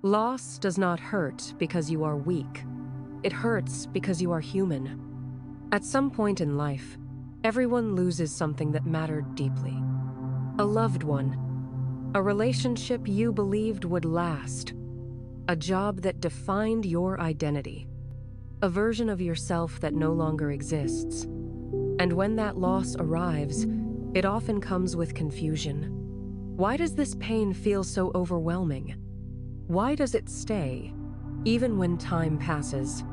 Loss does not hurt because you are weak. It hurts because you are human. At some point in life, everyone loses something that mattered deeply. A loved one, a relationship you believed would last, a job that defined your identity, a version of yourself that no longer exists. And when that loss arrives, it often comes with confusion. Why does this pain feel so overwhelming? Why does it stay, even when time passes?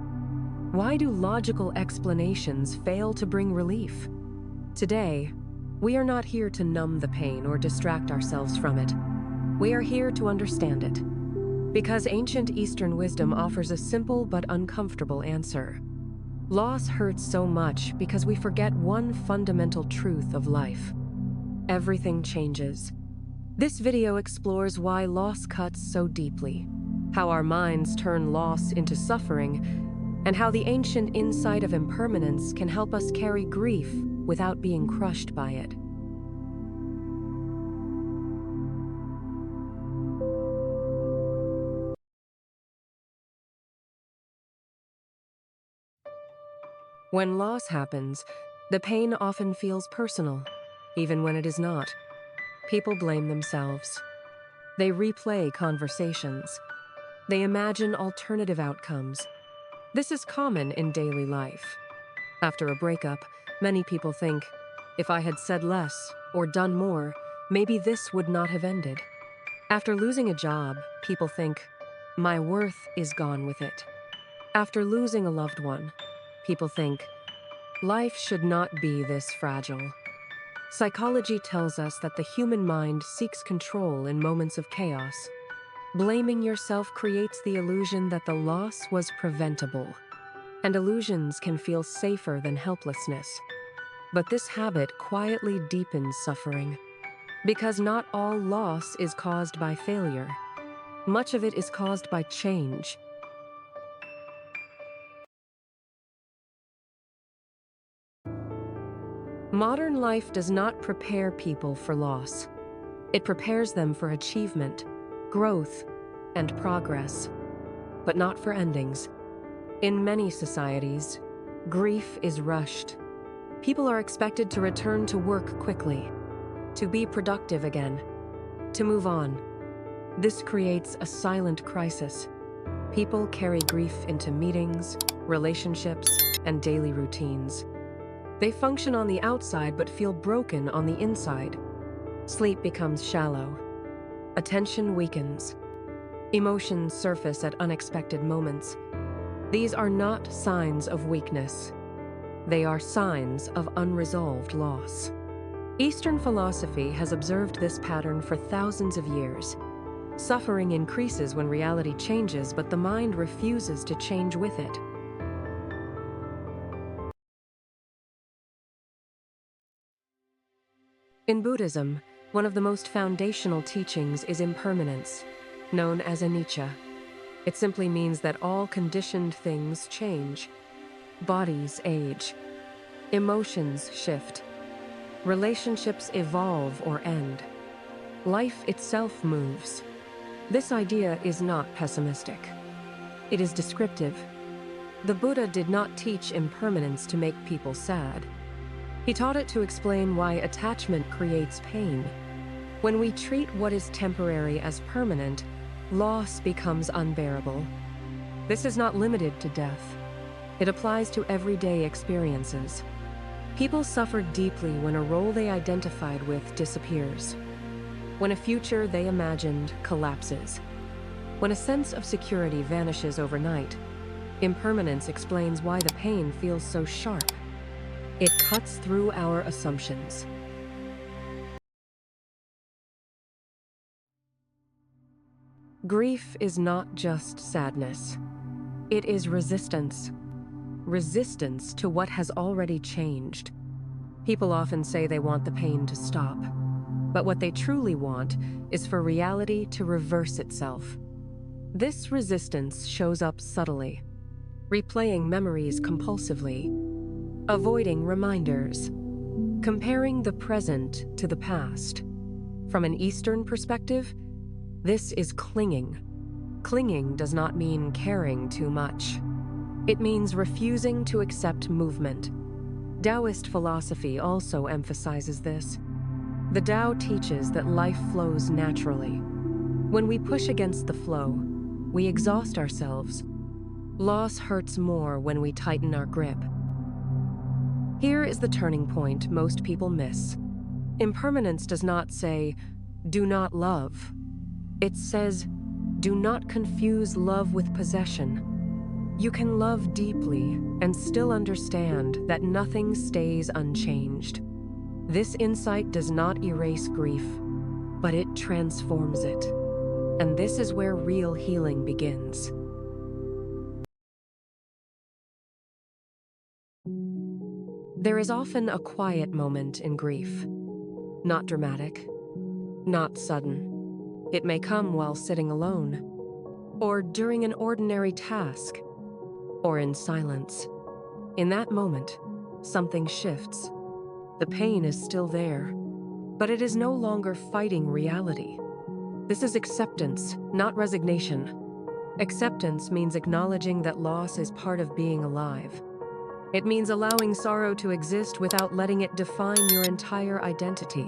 Why do logical explanations fail to bring relief? Today, we are not here to numb the pain or distract ourselves from it. We are here to understand it. Because ancient Eastern wisdom offers a simple but uncomfortable answer. Loss hurts so much because we forget one fundamental truth of life. Everything changes. This video explores why loss cuts so deeply, how our minds turn loss into suffering, and how the ancient insight of impermanence can help us carry grief without being crushed by it. When loss happens, the pain often feels personal, even when it is not. People blame themselves. They replay conversations. They imagine alternative outcomes. This is common in daily life. After a breakup, many people think, if I had said less or done more, maybe this would not have ended. After losing a job, people think, my worth is gone with it. After losing a loved one, people think, life should not be this fragile. Psychology tells us that the human mind seeks control in moments of chaos. Blaming yourself creates the illusion that the loss was preventable, and illusions can feel safer than helplessness. But this habit quietly deepens suffering, because not all loss is caused by failure. Much of it is caused by change. Modern life does not prepare people for loss. It prepares them for achievement, growth, and progress, but not for endings. In many societies, grief is rushed. People are expected to return to work quickly, to be productive again, to move on. This creates a silent crisis. People carry grief into meetings, relationships, and daily routines. They function on the outside but feel broken on the inside. Sleep becomes shallow. Attention weakens. Emotions surface at unexpected moments. These are not signs of weakness. They are signs of unresolved loss. Eastern philosophy has observed this pattern for thousands of years. Suffering increases when reality changes, but the mind refuses to change with it. In Buddhism, one of the most foundational teachings is impermanence, known as anicca. It simply means that all conditioned things change. Bodies age. Emotions shift. Relationships evolve or end. Life itself moves. This idea is not pessimistic. It is descriptive. The Buddha did not teach impermanence to make people sad. He taught it to explain why attachment creates pain. When we treat what is temporary as permanent, loss becomes unbearable. This is not limited to death. It applies to everyday experiences. People suffer deeply when a role they identified with disappears. When a future they imagined collapses. When a sense of security vanishes overnight, impermanence explains why the pain feels so sharp. It cuts through our assumptions. Grief is not just sadness. It is resistance. Resistance to what has already changed. People often say they want the pain to stop, but what they truly want is for reality to reverse itself. This resistance shows up subtly, replaying memories compulsively, avoiding reminders, comparing the present to the past. From an Eastern perspective, this is clinging. Clinging does not mean caring too much. It means refusing to accept movement. Taoist philosophy also emphasizes this. The Tao teaches that life flows naturally. When we push against the flow, we exhaust ourselves. Loss hurts more when we tighten our grip. Here is the turning point most people miss. Impermanence does not say, "Do not love." It says, "Do not confuse love with possession." You can love deeply and still understand that nothing stays unchanged. This insight does not erase grief, but it transforms it. And this is where real healing begins. There is often a quiet moment in grief. Not dramatic, not sudden. It may come while sitting alone, or during an ordinary task, or in silence. In that moment, something shifts. The pain is still there, but it is no longer fighting reality. This is acceptance, not resignation. Acceptance means acknowledging that loss is part of being alive. It means allowing sorrow to exist without letting it define your entire identity.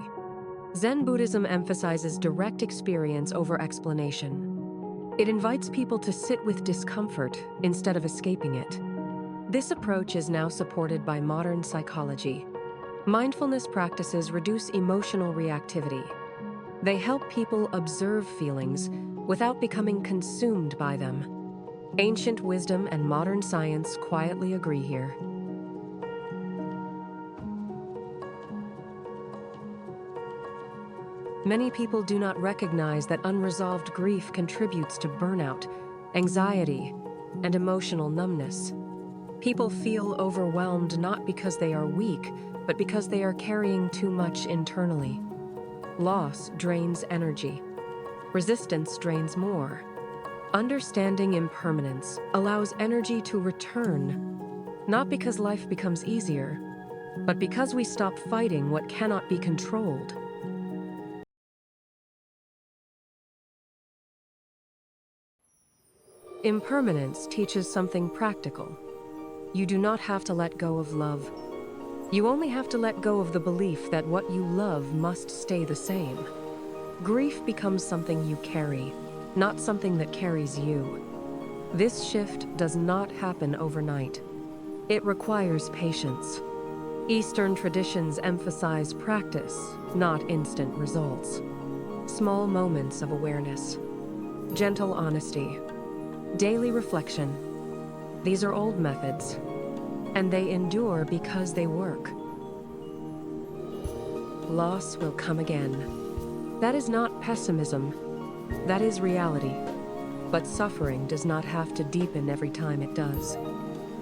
Zen Buddhism emphasizes direct experience over explanation. It invites people to sit with discomfort instead of escaping it. This approach is now supported by modern psychology. Mindfulness practices reduce emotional reactivity. They help people observe feelings without becoming consumed by them. Ancient wisdom and modern science quietly agree here. Many people do not recognize that unresolved grief contributes to burnout, anxiety, and emotional numbness. People feel overwhelmed not because they are weak, but because they are carrying too much internally. Loss drains energy. Resistance drains more. Understanding impermanence allows energy to return, not because life becomes easier, but because we stop fighting what cannot be controlled. Impermanence teaches something practical. You do not have to let go of love. You only have to let go of the belief that what you love must stay the same. Grief becomes something you carry, not something that carries you. This shift does not happen overnight. It requires patience. Eastern traditions emphasize practice, not instant results. Small moments of awareness, gentle honesty, daily reflection. These are old methods, and they endure because they work. Loss will come again. That is not pessimism. That is reality. But suffering does not have to deepen every time it does.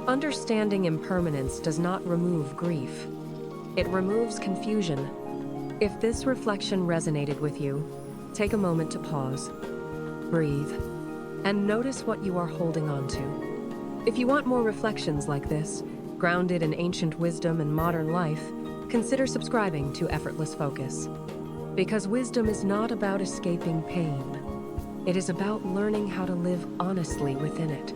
Understanding impermanence does not remove grief. It removes confusion. If this reflection resonated with you, take a moment to pause, breathe, and notice what you are holding on to. If you want more reflections like this, grounded in ancient wisdom and modern life, consider subscribing to Effortless Focus. Because wisdom is not about escaping pain. It is about learning how to live honestly within it.